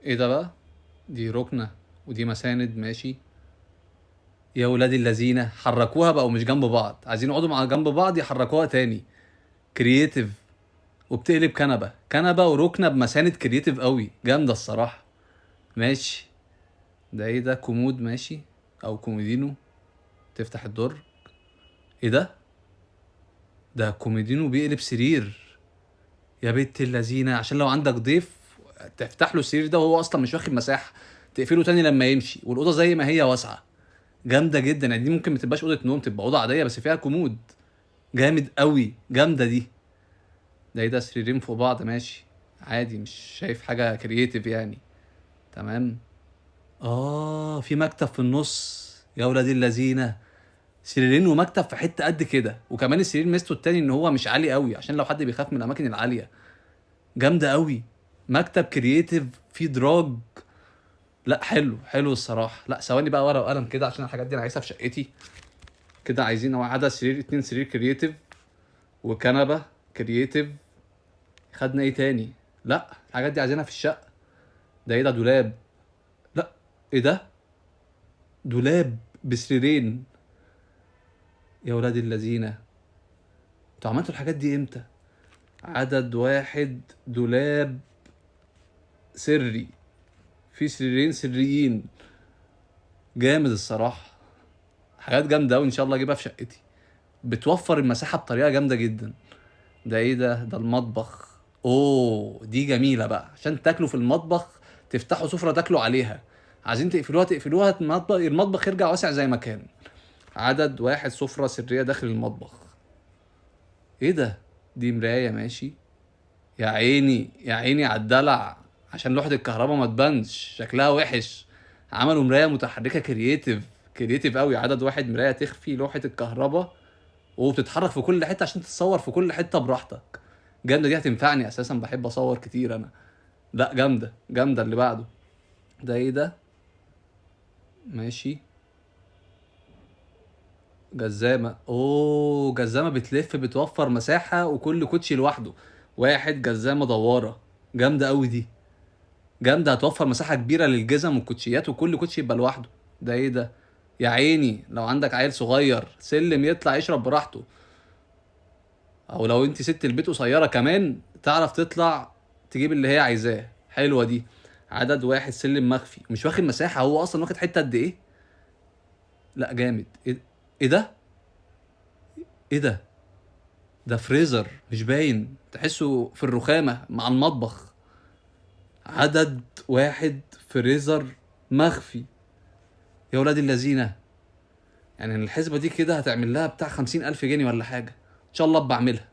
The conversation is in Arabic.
ايه ده بقى؟ دي ركنة ودي مساند، ماشي. يا ولاد اللذينة، حركوها بقوا مش جنب بعض، عايزين يقعدوا مع جنب بعض يحركوها تاني. كرييتيف. وبتقلب كنبة كنبة وركنة بمساند، كرييتيف قوي، جامدة الصراحة. ماشي. ده ايه ده؟ كومود، ماشي. او كومودينو. تفتح الدر. ايه ده؟ ده كومودينو بيقلب سرير. يا بنت اللذينة، عشان لو عندك ضيف تفتح له السرير ده وهو اصلا مش واخد مساحة، تقفله تاني لما يمشي، والأوضة زي ما هي واسعة. جامدة جدا يعني، دي ممكن ما تبقاش أوضة نوم، تبقى أوضة عادية بس فيها كومود. جامد قوي، جامدة دي. ده ايه ده؟ سريرين فوق بعض، ماشي. عادي، مش شايف حاجة كرييتيف يعني. تمام. في مكتب في النص. يا ولاد اللذينة. سريرين ومكتب في حتة قد كده، وكمان السرير ميزته التاني ان هو مش عالي قوي، عشان لو حد بيخاف من الاماكن العالية. جامدة قوي. مكتب كرييتيف. فيه دراج. لا، حلو حلو الصراحة. لا، ثواني بقى ورقة وقلم كده، عشان الحاجات دي انا عايزها في شقتي. كده عايزين عدد سرير، 2 سرير كرييتيف. وكنبة. كرييتيف. خدنا ايه تاني؟ لا، الحاجات دي عايزينها في الشقة. ده ايه ده؟ دولاب. لا. ايه ده؟ دولاب بسريرين. يا ولاد اللذينة. انتوا عملتوا الحاجات دي امتى؟ عدد واحد دولاب. سري. في سريرين سريين. جامد الصراحة. حاجات جامدة أوي، إن شاء الله أجيبها في شقتي. بتوفر المساحة بطريقة جامدة جدا. ده إيه ده؟ ده المطبخ. أوه، دي جميلة بقى عشان تاكلوا في المطبخ. تفتحوا سفرة تاكلوا عليها. عايزين تقفلوها تقفلوها، المطبخ يرجع واسع زي ما كان. عدد واحد سفرة سرية داخل المطبخ. إيه ده؟ دي مراية، ماشي. يا عيني يا عيني على الدلع. عشان لوحة الكهرباء ما تبانش شكلها وحش. عملوا مراية متحركة كرييتيف. كرييتيف قوي. عدد واحد مراية تخفي لوحة الكهرباء. وبتتحرك في كل حتة عشان تتصور في كل حتة براحتك. جامدة دي، هتنفعني اساسا، بحب اصور كتير انا. لا، جامدة جامدة. اللي بعده. ده ايه ده؟ ماشي. جزامة. اوه، جزامة بتلف بتوفر مساحة، وكل كوتشي لوحده. واحد جزامة دوارة. جامدة قوي دي. جامده، هتوفر مساحه كبيره للجزم والكوتشيات، وكل كوتشي يبقى لوحده. ده ايه ده؟ يا عيني لو عندك عيل صغير، سلم يطلع يشرب براحته. او لو انت ست البيت قصيره كمان تعرف تطلع. تجيب اللي هي عايزاه. حلوه دي. عدد واحد سلم مخفي، مش واخد مساحه، هو اصلا واخد حته قد ايه. لا، جامد. ايه؟ إيه ده؟ ايه ده؟ ده فريزر مش باين، تحسه في الرخامه مع المطبخ. عدد واحد. فريزر. مخفي. يا ولاد اللذينه. يعني الحسبة دي كده هتعمل لها بتاع 50,000 جنيه ولا حاجة. إن شاء الله بعملها.